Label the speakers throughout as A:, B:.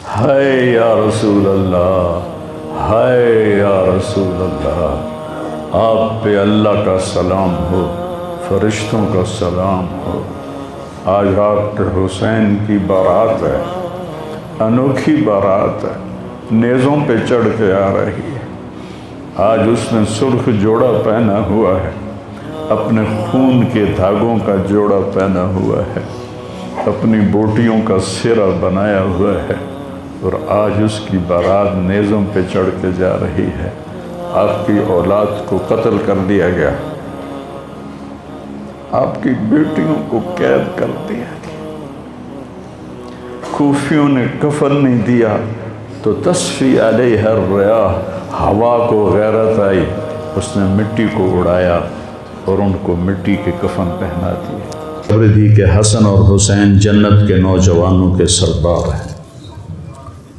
A: ہے یا رسول اللہ، ہے یا رسول اللہ، آپ پہ اللہ کا سلام ہو، فرشتوں کا سلام ہو۔ آج ڈاکٹر حسین کی بارات ہے، انوکھی بارات ہے، نیزوں پہ چڑھ کے آ رہی ہے۔ آج اس نے سرخ جوڑا پہنا ہوا ہے، اپنے خون کے دھاگوں کا جوڑا پہنا ہوا ہے، اپنی بوٹیوں کا سرہ بنایا ہوا ہے، اور آج اس کی بارات نیزوں پہ چڑھ کے جا رہی ہے۔ آپ کی اولاد کو قتل کر دیا گیا، آپ کی بیٹیوں کو قید کر دیا گیا، کوفیوں نے کفن نہیں دیا تو تصفی علیہ الریاح، ہوا کو غیرت آئی، اس نے مٹی کو اڑایا اور ان کو مٹی کے کفن پہنا دیا۔ خبر دی کہ حسن اور حسین جنت کے نوجوانوں کے سردار ہیں،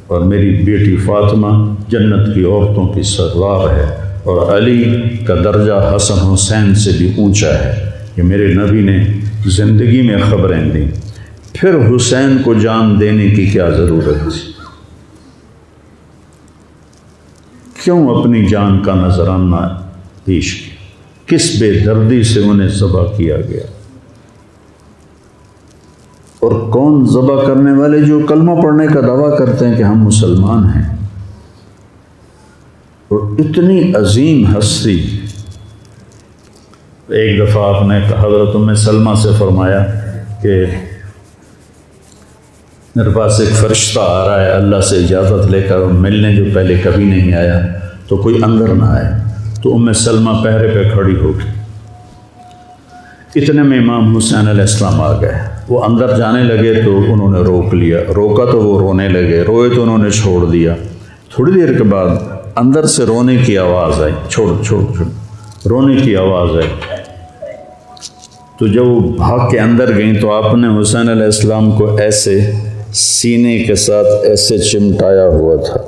A: اور میری بیٹی فاطمہ جنت کی عورتوں کی سردار ہے، اور علی کا درجہ حسن حسین سے بھی اونچا ہے۔ کہ میرے نبی نے زندگی میں خبریں دیں، پھر حسین کو جان دینے کی کیا ضرورت تھی؟ کیوں اپنی جان کا نذرانہ پیش کیا؟ کس بے دردی سے انہیں ذبح کیا گیا؟ اور کون ذبح کرنے والے جو کلمہ پڑھنے کا دعویٰ کرتے ہیں کہ ہم مسلمان ہیں، اور اتنی عظیم ہستی۔ ایک دفعہ آپ نے حضرت ام سلمہ سے فرمایا کہ میرے پاس ایک فرشتہ آ رہا ہے اللہ سے اجازت لے کر، ملنے جو پہلے کبھی نہیں آیا، تو کوئی اندر نہ آئے۔ تو ام سلمہ پہرے پہ کھڑی ہو گئی۔ اتنے میں امام حسین علیہ السلام آ گئے، وہ اندر جانے لگے تو انہوں نے روک لیا، روکا تو وہ رونے لگے، روئے تو انہوں نے چھوڑ دیا۔ تھوڑی دیر کے بعد اندر سے رونے کی آواز آئی، چھوڑ رونے کی آواز آئی۔ تو جب وہ بھاگ کے اندر گئیں تو آپ نے حسین علیہ السلام کو ایسے سینے کے ساتھ ایسے چمٹایا ہوا تھا،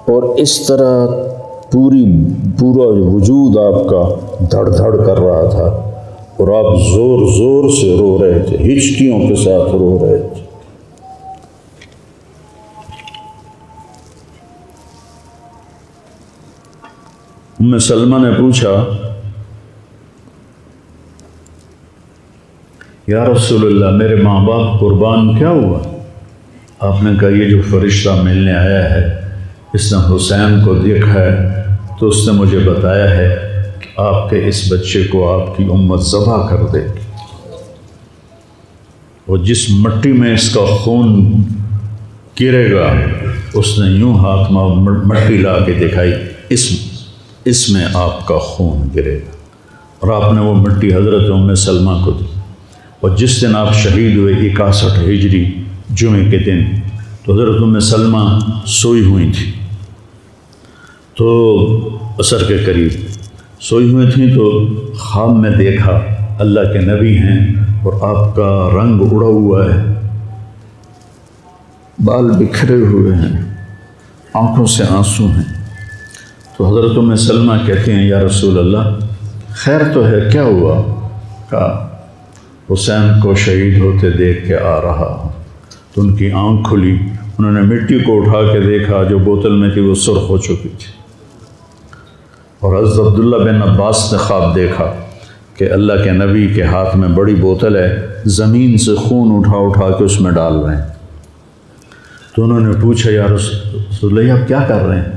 A: اور اس طرح پورا وجود آپ کا دھڑ دھڑ کر رہا تھا، اور آپ زور زور سے رو رہے تھے، ہچکیوں کے ساتھ رو رہے تھے۔ ام سلمہ نے پوچھا، یا رسول اللہ میرے ماں باپ قربان کیا ہوا؟ آپ نے کہا یہ جو فرشتہ ملنے آیا ہے اس نے حسین کو دیکھا ہے، تو اس نے مجھے بتایا ہے کہ آپ کے اس بچے کو آپ کی امت ذبح کر دے گی، اور جس مٹی میں اس کا خون گرے گا، اس نے یوں ہاتھ میں مٹی لا کے دکھائی، اس میں آپ کا خون گرے گا، اور آپ نے وہ مٹی حضرت ام سلمہ کو دی۔ اور جس دن آپ شہید ہوئے 61 ہجری جمعے کے دن، تو حضرت ام سلمہ سوئی ہوئی تھی، تو عصر کے قریب سوئی ہوئی تھیں، تو خواب میں دیکھا اللہ کے نبی ہیں اور آپ کا رنگ اڑا ہوا ہے، بال بکھرے ہوئے ہیں، آنکھوں سے آنسو ہیں۔ تو حضرت ام سلمہ کہتے ہیں یا رسول اللہ خیر تو ہے، کیا ہوا؟ کہا حسین کو شہید ہوتے دیکھ کے آ رہا ہوں۔ تو ان کی آنکھ کھلی، انہوں نے مٹی کو اٹھا کے دیکھا، جو بوتل میں تھی وہ سرخ ہو چکی تھی، اور حضرت عبداللہ بن عباس نے خواب دیکھا کہ اللہ کے نبی کے ہاتھ میں بڑی بوتل ہے، زمین سے خون اٹھا کے اس میں ڈال رہے ہیں۔ تو انہوں نے پوچھا یا رسول اللہ آپ کیا کر رہے ہیں؟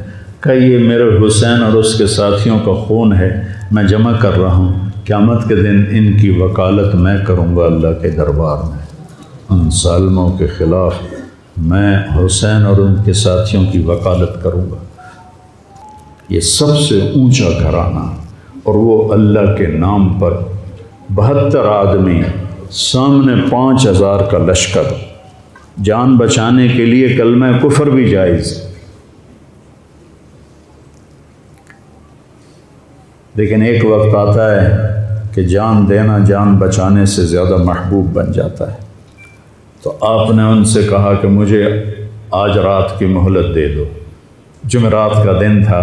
A: کہا یہ میرے حسین اور اس کے ساتھیوں کا خون ہے، میں جمع کر رہا ہوں، قیامت کے دن ان کی وکالت میں کروں گا اللہ کے دربار میں، ان ظالموں کے خلاف میں حسین اور ان کے ساتھیوں کی وکالت کروں گا۔ یہ سب سے اونچا گھرانہ، اور وہ اللہ کے نام پر 72 آدمی، سامنے 5000 کا لشکر، جان بچانے کے لیے کلمہ کفر بھی جائز، لیکن ایک وقت آتا ہے کہ جان دینا جان بچانے سے زیادہ محبوب بن جاتا ہے۔ تو آپ نے ان سے کہا کہ مجھے آج رات کی مہلت دے دو۔ جمعرات کا دن تھا،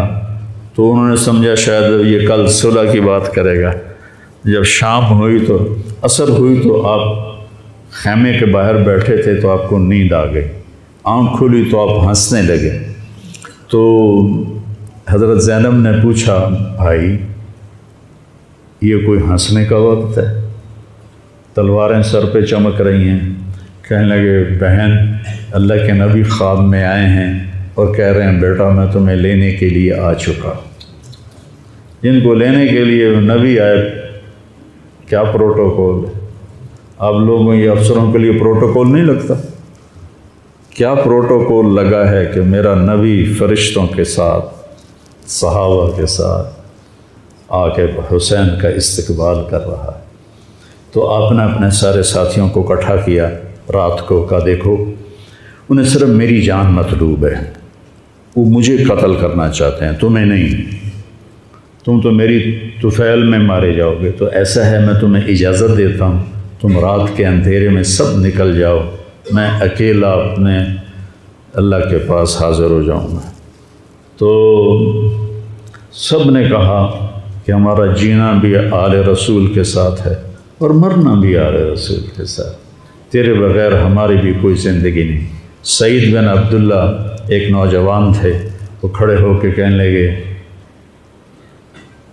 A: تو انہوں نے سمجھا شاید یہ کل صلح کی بات کرے گا۔ جب شام ہوئی تو عصر ہوئی تو آپ خیمے کے باہر بیٹھے تھے تو آپ کو نیند آ گئی، آنکھ کھلی تو آپ ہنسنے لگے۔ تو حضرت زینب نے پوچھا بھائی یہ کوئی ہنسنے کا وقت ہے؟ تلواریں سر پہ چمک رہی ہیں۔ کہنے لگے بہن اللہ کے نبی خواب میں آئے ہیں اور کہہ رہے ہیں بیٹا میں تمہیں لینے کے لیے آ چکا۔ جن کو لینے کے لیے نبی آئے کیا پروٹوکول ہے؟ آپ لوگوں یہ افسروں کے لیے پروٹوکول نہیں لگتا؟ کیا پروٹوکول لگا ہے کہ میرا نبی فرشتوں کے ساتھ صحابہ کے ساتھ آ کے حسین کا استقبال کر رہا ہے۔ تو آپ نے اپنے سارے ساتھیوں کو اکٹھا کیا رات کو، کہا دیکھو انہیں صرف میری جان مطلوب ہے، وہ مجھے قتل کرنا چاہتے ہیں تمہیں نہیں، تم تو میری طفیل میں مارے جاؤ گے، تو ایسا ہے میں تمہیں اجازت دیتا ہوں تم رات کے اندھیرے میں سب نکل جاؤ، میں اکیلا اپنے اللہ کے پاس حاضر ہو جاؤں گا۔ تو سب نے کہا کہ ہمارا جینا بھی آل رسول کے ساتھ ہے اور مرنا بھی آل رسول کے ساتھ، تیرے بغیر ہماری بھی کوئی زندگی نہیں۔ سعید بن عبداللہ ایک نوجوان تھے، وہ کھڑے ہو کے کہنے لگے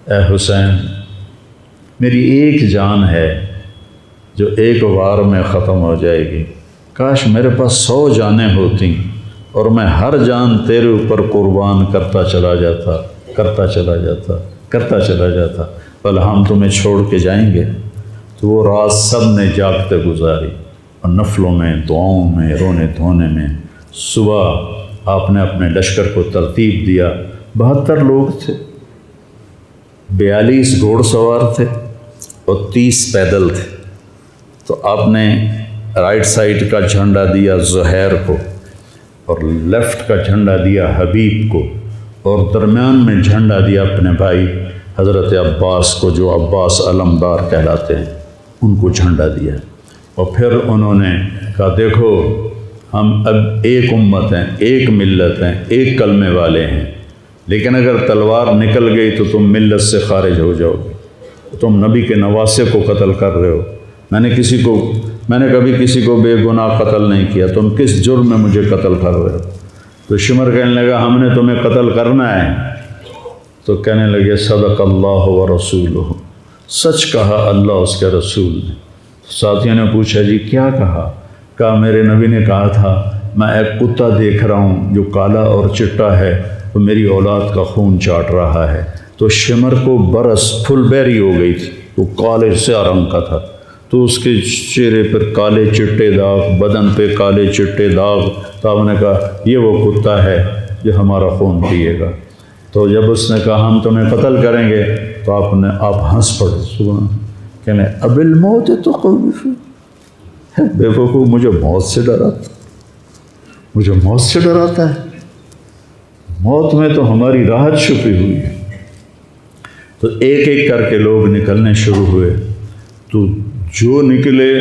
A: اے حسین میری ایک جان ہے جو ایک وار میں ختم ہو جائے گی، کاش میرے پاس 100 جانیں ہوتیں اور میں ہر جان تیرے اوپر قربان کرتا چلا جاتا، بل ہم تمہیں چھوڑ کے جائیں گے۔ تو وہ رات سب نے جاگتے گزاری اور نفلوں میں، دعاؤں میں، رونے دھونے میں۔ صبح آپ نے اپنے لشکر کو ترتیب دیا، 72 لوگ تھے، 42 گھوڑ سوار تھے اور 30 پیدل تھے۔ تو آپ نے رائٹ سائڈ کا جھنڈا دیا زہیر کو اور لیفٹ کا جھنڈا دیا حبیب کو اور درمیان میں جھنڈا دیا اپنے بھائی حضرت عباس کو، جو عباس علمدار کہلاتے ہیں، ان کو جھنڈا دیا۔ اور پھر انہوں نے کہا دیکھو ہم اب ایک امت ہیں، ایک ملت ہیں، ایک کلمے والے ہیں، لیکن اگر تلوار نکل گئی تو تم ملت سے خارج ہو جاؤ گے، تم نبی کے نواسے کو قتل کر رہے ہو، میں نے کبھی کسی کو بے گناہ قتل نہیں کیا، تم کس جرم میں مجھے قتل کر رہے ہو؟ تو شمر کہنے لگا ہم نے تمہیں قتل کرنا ہے۔ تو کہنے لگے صدق اللہ و رسولہ، سچ کہا اللہ اس کے رسول نے۔ ساتھیوں نے پوچھا جی کیا کہا میرے نبی نے کہا تھا میں ایک کتا دیکھ رہا ہوں جو کالا اور چٹا ہے، وہ میری اولاد کا خون چاٹ رہا ہے۔ تو شمر کو برس پھل بیری ہو گئی تھی، وہ کالے سیاہ رنگ کا تھا، تو اس کے چہرے پر کالے چٹے داغ، بدن پہ کالے چٹے داغ۔ تو آپ نے کہا یہ وہ کتا ہے جو ہمارا خون پیے گا۔ تو جب اس نے کہا ہم تمہیں قتل کریں گے تو آپ ہنس پڑے، سبحان، کہنے اب الموت تو خوفی ہے، بے وقوف مجھے موت سے ڈراتا ہے، موت میں تو ہماری راحت چھپی ہوئی ہے۔ تو ایک ایک کر کے لوگ نکلنے شروع ہوئے، تو جو نکلے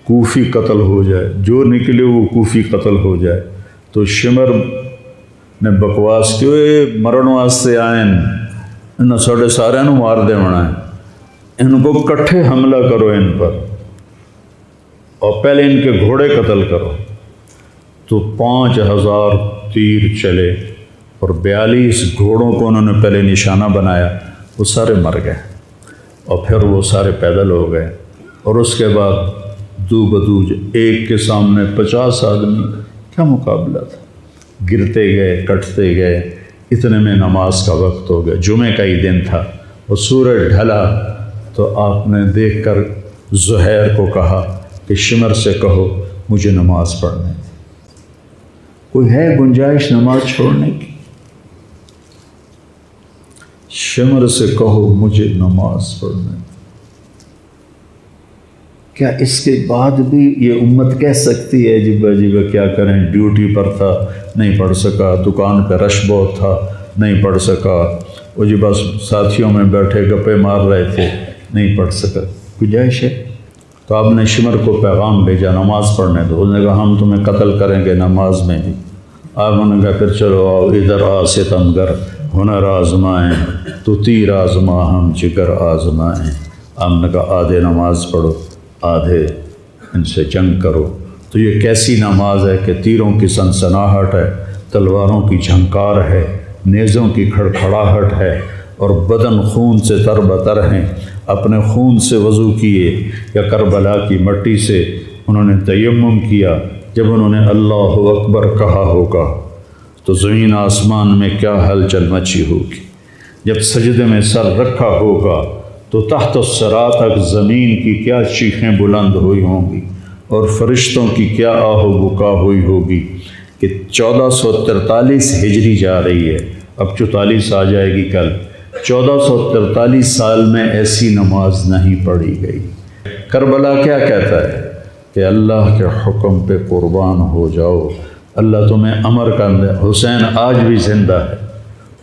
A: کوفی قتل ہو جائے، جو نکلے وہ کوفی قتل ہو جائے۔ تو شمر نے بکواس کیوں مرن واسطے آئے انہوں ساڑھے سارے نو مار دے ہونا ہے، ان کو کٹھے حملہ کرو ان پر اور پہلے ان کے گھوڑے قتل کرو۔ تو 5000 تیر چلے اور 42 گھوڑوں کو انہوں نے پہلے نشانہ بنایا، وہ سارے مر گئے اور پھر وہ سارے پیدل ہو گئے۔ اور اس کے بعد دو بدو ایک کے سامنے 50 آدمی، کیا مقابلہ تھا، گرتے گئے کٹتے گئے، اتنے میں نماز کا وقت ہو گیا، جمعہ کا ہی دن تھا، اور سورج ڈھلا۔ تو آپ نے دیکھ کر زہیر کو کہا کہ شمر سے کہو مجھے نماز پڑھنے دے، کوئی ہے گنجائش نماز چھوڑنے کی؟ شمر سے کہو مجھے نماز پڑھنے دے۔ کیا اس کے بعد بھی یہ امت کہہ سکتی ہے جی بھائی کیا کریں، ڈیوٹی پر تھا نہیں پڑھ سکا، دکان پہ رش بہت تھا نہیں پڑھ سکا، وہ جی بس ساتھیوں میں بیٹھے گپے مار رہے تھے نہیں پڑھ سکا، گنجائش ہے؟ تو آپ نے شمر کو پیغام بھیجا نماز پڑھنے دو، انہوں نے کہا ہم تمہیں قتل کریں گے نماز میں بھی۔ آپ نے کہا پھر چلو آؤ ادھر آ ستمگر، ہنر آزمائیں تو تیر آزما ہم جگر آزمائیں۔ آپ نے کہا آدھے نماز پڑھو آدھے ان سے جنگ کرو۔ تو تو یہ کیسی نماز ہے کہ تیروں کی سنسناہٹ ہے، تلواروں کی جھنکار ہے، نیزوں کی کھڑکھڑاہٹ ہے، اور بدن خون سے تر بتر ہیں۔ اپنے خون سے وضو کیے یا کربلا کی مٹی سے انہوں نے تیمم کیا۔ جب انہوں نے اللہ اکبر کہا ہوگا تو زمین آسمان میں کیا ہلچل مچی ہوگی۔ جب سجدے میں سر رکھا ہوگا تو تحت الثری تک زمین کی کیا چیخیں بلند ہوئی ہوں گی، اور فرشتوں کی کیا آہ و بکا ہوئی ہوگی کہ 1443 ہجری جا رہی ہے، اب 44 آ جائے گی کل۔ 1443 سال میں ایسی نماز نہیں پڑھی گئی۔ کربلا کیا کہتا ہے کہ اللہ کے حکم پہ قربان ہو جاؤ، اللہ تمہیں امر کر دے۔ حسین آج بھی زندہ ہے،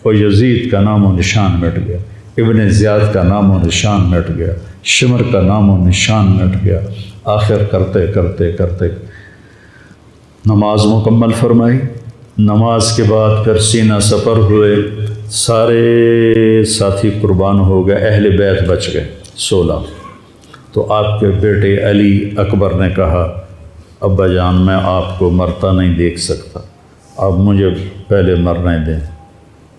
A: اور یزید کا نام و نشان مٹ گیا، ابن زیاد کا نام و نشان مٹ گیا، شمر کا نام و نشان مٹ گیا۔ آخر کرتے کرتے کرتے نماز مکمل فرمائی۔ نماز کے بعد پھر سینہ سپر ہوئے، سارے ساتھی قربان ہو گئے، اہل بیت بچ گئے 16۔ تو آپ کے بیٹے علی اکبر نے کہا ابا جان میں آپ کو مرتا نہیں دیکھ سکتا، آپ مجھے پہلے مرنے دیں،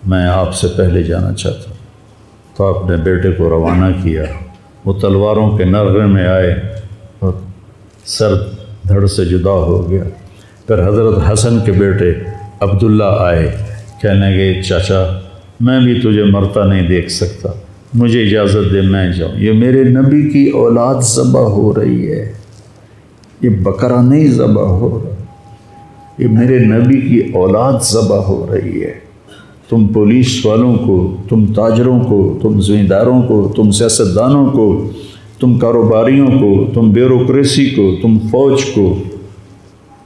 A: میں آپ سے پہلے جانا چاہتا ہوں۔ تو آپ نے بیٹے کو روانہ کیا، وہ تلواروں کے نغمے میں آئے اور سر دھڑ سے جدا ہو گیا۔ پھر حضرت حسن کے بیٹے عبداللہ آئے، کہنے لگے چاچا میں بھی تجھے مرتا نہیں دیکھ سکتا، مجھے اجازت دے میں جاؤں، یہ میرے نبی کی اولاد ذبح ہو رہی ہے، یہ بکرا نہیں ذبح ہو رہا، یہ میرے نبی کی اولاد ذبح ہو رہی ہے۔ تم پولیس والوں کو، تم تاجروں کو، تم زمینداروں کو، تم سیاستدانوں کو، تم کاروباریوں کو، تم بیوروکریسی کو، تم فوج کو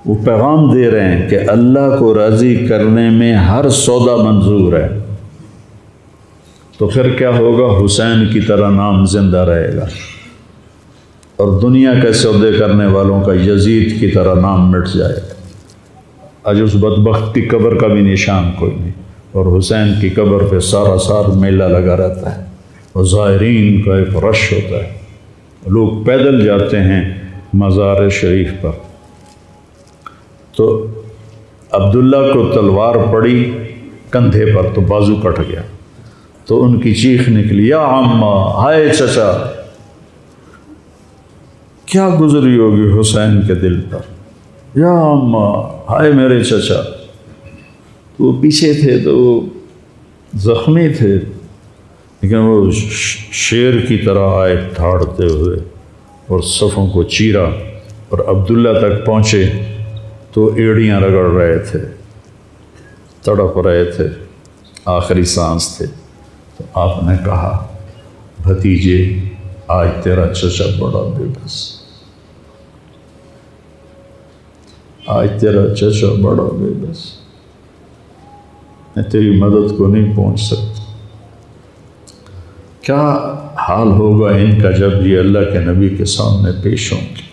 A: وہ پیغام دے رہے ہیں کہ اللہ کو راضی کرنے میں ہر سودا منظور ہے۔ تو پھر کیا ہوگا؟ حسین کی طرح نام زندہ رہے گا، اور دنیا کے سودے کرنے والوں کا یزید کی طرح نام مٹ جائے گا۔ آج اس بدبخت کی قبر کا بھی نشان کوئی نہیں، اور حسین کی قبر پہ سارا سال میلہ لگا رہتا ہے، اور زائرین کا ایک رش ہوتا ہے، لوگ پیدل جاتے ہیں مزار شریف پر۔ تو عبداللہ کو تلوار پڑی کندھے پر تو بازو کٹ گیا، تو ان کی چیخ نکلی یا عمّا، ہائے چچا، کیا گزری ہوگی حسین کے دل پر، یا عمّا، ہائے میرے چچا۔ وہ پیچھے تھے تو وہ زخمی تھے، لیکن وہ شیر کی طرح آئے دھاڑتے ہوئے اور صفوں کو چیرا، اور عبداللہ تک پہنچے تو ایڑیاں رگڑ رہے تھے، تڑپ رہے تھے، آخری سانس تھے۔ تو آپ نے کہا بھتیجے آج تیرا چچا بڑا بے بس، آج تیرا چچا بڑا بے بس، میں تیری مدد کو نہیں پہنچ سکتا۔ کیا حال ہوگا ان کا جب یہ اللہ کے نبی کے سامنے پیش ہوں گے۔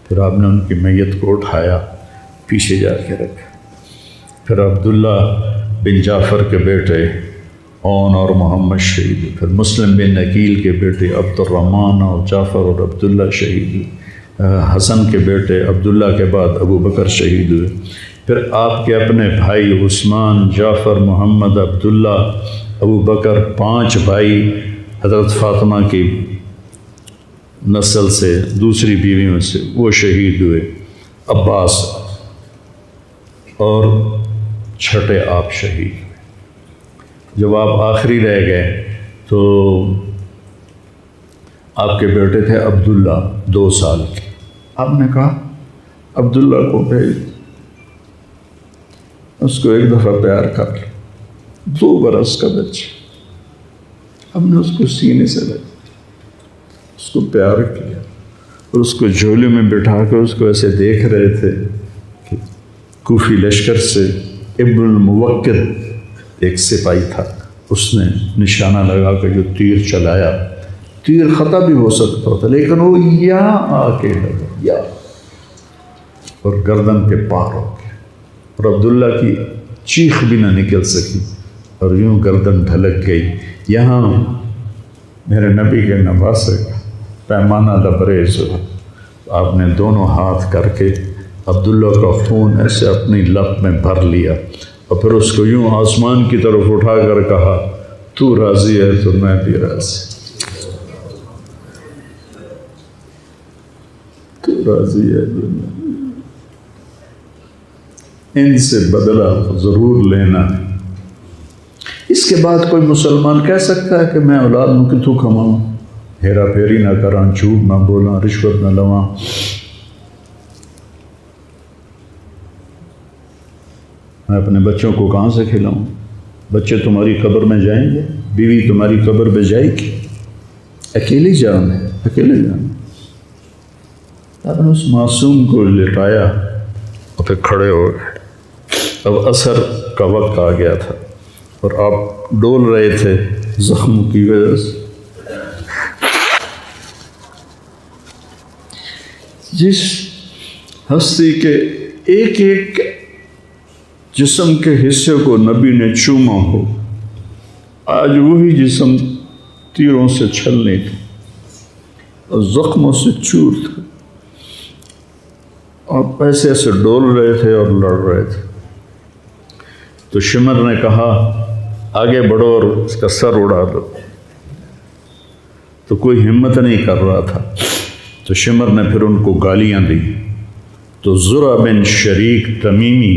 A: پھر آپ نے ان کی میت کو اٹھایا، پیچھے جا کے رکھا۔ پھر عبداللہ بن جعفر کے بیٹے اون اور محمد شہید ہوئے، پھر مسلم بن عقیل کے بیٹے عبد الرحمن اور جعفر اور عبداللہ شہید ہوئے، حسن کے بیٹے عبداللہ کے بعد ابو بکر شہید ہوئے۔ پھر آپ کے اپنے بھائی عثمان، جعفر، محمد، عبداللہ، ابو بکر، 5 بھائی حضرت فاطمہ کی نسل سے، دوسری بیویوں سے، وہ شہید ہوئے، عباس، اور چھٹے آپ شہید ہوئے۔ جب آپ آخری رہ گئے تو آپ کے بیٹے تھے عبداللہ 2 سال کے، آپ نے کہا عبداللہ کو بھیج، اس کو ایک دفعہ پیار کر لیا، 2 برس کا بچہ، ہم نے اس کو سینے سے لگا، اس کو پیار کیا، اور اس کو جھولے میں بٹھا کے اس کو ایسے دیکھ رہے تھے کہ کوفی لشکر سے ابن الموقر ایک سپاہی تھا، اس نے نشانہ لگا کے جو تیر چلایا، تیر خطا بھی ہو سکتا تھا، لیکن وہ یہاں آ کے لگا، یا اور گردن کے پار ہو گیا، اور عبداللہ کی چیخ بھی نہ نکل سکی، اور یوں گردن ڈھلک گئی۔ یہاں میرے نبی کے نواسے کا پیمانہ لبریز ہوا، آپ نے دونوں ہاتھ کر کے عبداللہ کا خون ایسے اپنی لپ میں بھر لیا اور پھر اس کو یوں آسمان کی طرف اٹھا کر کہا تو راضی ہے تو میں بھی راضی، تو راضی ہے تو میں، ان سے بدلہ ضرور لینا۔ اس کے بعد کوئی مسلمان کہہ سکتا ہے کہ میں اولاد میں کتوں کماؤں، ہیرا پھیری نہ کراں، جھوٹ نہ بولاں، رشوت نہ لواں، میں اپنے بچوں کو کہاں سے کھلاؤں؟ بچے تمہاری قبر میں جائیں گے، بیوی تمہاری قبر میں جائے گی، اکیلی جان ہے، اکیلے جان۔ آپ نے اس معصوم کو لٹایا اور پھر کھڑے ہو گئے۔ اب عصر کا وقت آ گیا تھا اور آپ ڈول رہے تھے زخموں کی وجہ سے۔ جس ہستی کے ایک ایک جسم کے حصے کو نبی نے چوما ہو، آج وہی جسم تیروں سے چھلنی تھی اور زخموں سے چور تھا، اور ایسے ایسے ڈول رہے تھے اور لڑ رہے تھے۔ تو شمر نے کہا آگے بڑھو اور اس کا سر اڑا دو، تو کوئی ہمت نہیں کر رہا تھا۔ تو شمر نے پھر ان کو گالیاں دی۔ تو زرع بن شریک تمیمی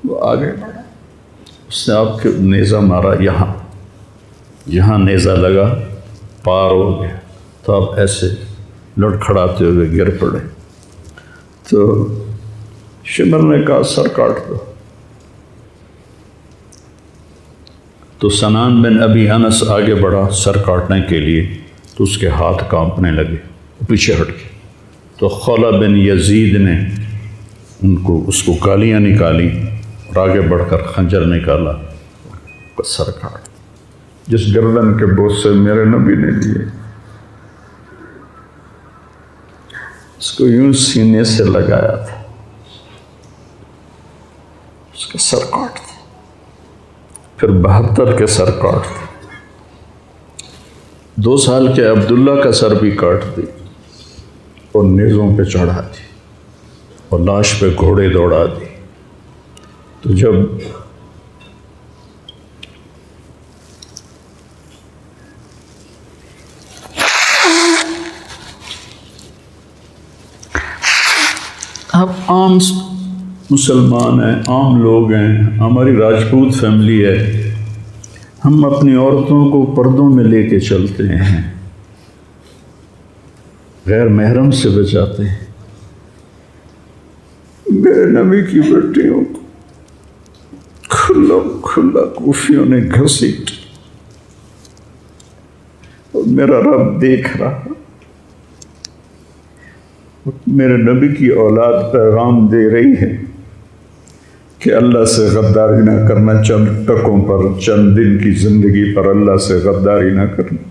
A: وہ آگے بڑھا، اس نے آپ کے نیزہ مارا، یہاں نیزہ لگا، پار ہو گیا، تو آپ ایسے لڑکھڑاتے ہوئے گر پڑے۔ تو شمر نے کہا سر کاٹ دو۔ تو سنان بن ابی انس آگے بڑھا سر کاٹنے کے لیے، تو اس کے ہاتھ کانپنے لگے، وہ پیچھے ہٹ گئے۔ تو خولہ بن یزید نے اس کو گالیاں نکالی اور آگے بڑھ کر خنجر نکالا، سر کاٹ۔ جس گردن کے بوسے میرے نبی نے لیے، اس کو یوں سینے سے لگایا تھا، اس کا سر کاٹ دیا۔ پھر 72 کے سر کاٹ دیے، 2 سال کے عبداللہ کا سر بھی کاٹ دی اور نیزوں پہ چڑھا دی اور لاش پہ گھوڑے دوڑا دی۔ تو جب آپ عام مسلمان ہیں، عام لوگ ہیں، ہماری راجپوت فیملی ہے، ہم اپنی عورتوں کو پردوں میں لے کے چلتے ہیں، غیر محرم سے بچاتے ہیں۔ میرے نبی کی بیٹیوں کو کھلا کوفیوں نے گھسیٹ، اور میرا رب دیکھ رہا، میرے نبی کی اولاد پیغام دے رہی ہے کہ اللہ سے غداری نہ کرنا، چند ٹکوں پر، چند دن کی زندگی پر اللہ سے غداری نہ کرنا۔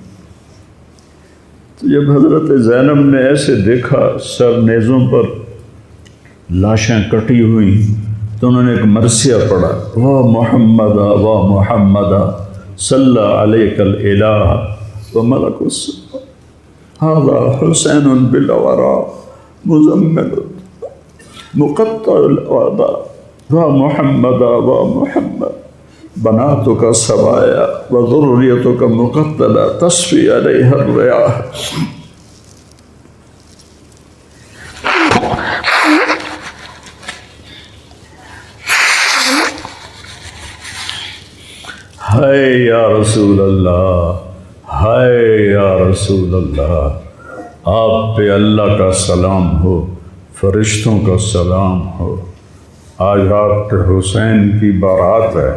A: تو جب حضرت زینب نے ایسے دیکھا سر نیزوں پر لاشیں کٹی ہوئی، تو انہوں نے ایک مرثیہ پڑھا، واہ محمد واہ محمد صلی علیک الالہ وملک السماء ھذا حسین بالورا مزمل مقطع الاعداء واہ محمد واہ محمد بناتک سبایا وذریتک مقتلہ تصفی علیہ الریاح۔ ہائے یا رسول اللہ، ہائے یا رسول اللہ، آپ پہ اللہ کا سلام ہو، فرشتوں کا سلام ہو۔ آج آپ کے حسین کی بارات ہے،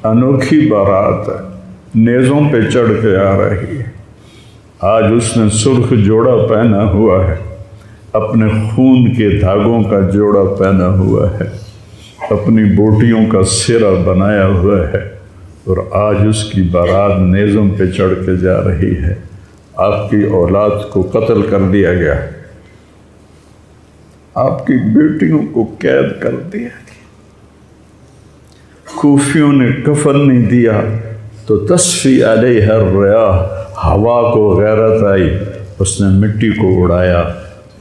A: انوکھی بارات ہے، نیزوں پہ چڑھ کے آ رہی ہے۔ آج اس نے سرخ جوڑا پہنا ہوا ہے، اپنے خون کے دھاگوں کا جوڑا پہنا ہوا ہے، اپنی بوٹیوں کا سرہ بنایا ہوا ہے، اور آج اس کی بارات نیزوں پہ چڑھ کے جا رہی ہے۔ آپ کی اولاد کو قتل کر دیا گیا، آپ کی بیٹیوں کو قید کر دیا گیا، کوفیوں نے کفن نہیں دیا، تو تصفی علیہ الریاح، ہوا کو غیرت آئی، اس نے مٹی کو اڑایا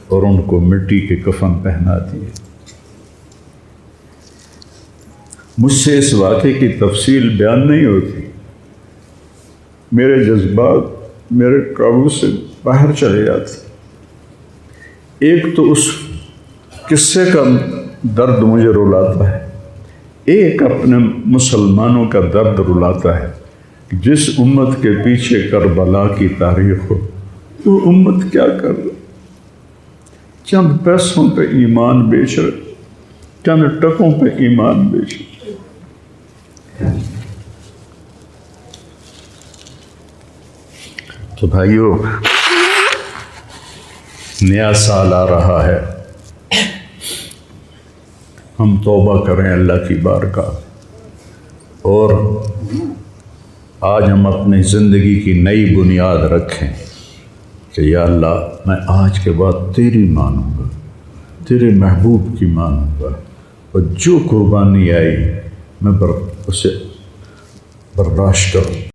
A: اور ان کو مٹی کے کفن پہنا دیے۔ مجھ سے اس واقعے کی تفصیل بیان نہیں ہوتی، میرے جذبات میرے قابو سے باہر چلے جاتے۔ ایک تو اس قصے کا درد مجھے رلاتا ہے، ایک اپنے مسلمانوں کا درد رلاتا ہے۔ جس امت کے پیچھے کربلا کی تاریخ ہو، وہ امت کیا کر رہی؟ چند پیسوں پہ ایمان بیچ رہے، چند ٹکوں پہ ایمان بیچ رہے۔ تو بھائیو، نیا سال آ رہا ہے، ہم توبہ کریں اللہ کی بارگاہ، اور آج ہم اپنی زندگی کی نئی بنیاد رکھیں کہ یا اللہ میں آج کے بعد تیری مانوں گا، تیرے محبوب کی مانوں گا، اور جو قربانی آئی میں اسے برداشت کروں۔